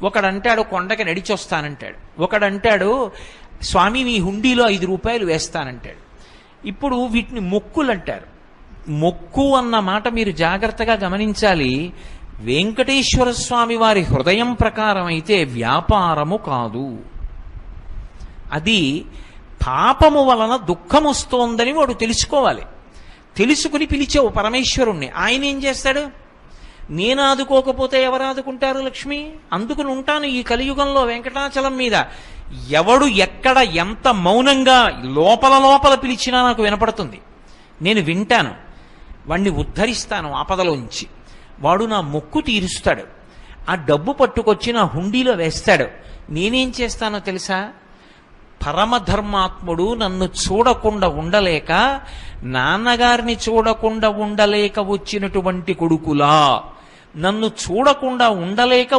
ఒకడంటాడు కొండకి నడిచొస్తానంటాడు, ఒకడంటాడు స్వామి మీ హుండీలో 5 రూపాయలు వేస్తానంటాడు. ఇప్పుడు వీటిని మొక్కులు అంటారు. మొక్కు అన్న మాట మీరు జాగ్రత్తగా గమనించాలి. వెంకటేశ్వర స్వామి వారి హృదయం ప్రకారం అయితే వ్యాపారము కాదు. అది పాపము వలన దుఃఖం వస్తోందని వాడు తెలుసుకోవాలి. తెలుసుకుని పిలిచావు పరమేశ్వరుణ్ణి. ఆయన ఏం చేస్తాడు? నేను ఆదుకోకపోతే ఎవరు ఆదుకుంటారు లక్ష్మి? అందుకుని ఉంటాను ఈ కలియుగంలో వెంకటాచలం మీద. ఎవడు ఎక్కడ ఎంత మౌనంగా లోపల లోపల పిలిచినా నాకు వినపడుతుంది. నేను వింటాను, వాణ్ణి ఉద్ధరిస్తాను ఆపదలోంచి. వాడు నా మొక్కు తీరుస్తాడు. ఆ డబ్బు పట్టుకొచ్చి నా హుండీలో వేస్తాడు. నేనేం చేస్తానో తెలుసా? పరమధర్మాత్ముడు నన్ను చూడకుండా ఉండలేక, నాన్నగారిని చూడకుండా ఉండలేక వచ్చినటువంటి కొడుకులా, నన్ను చూడకుండా ఉండలేక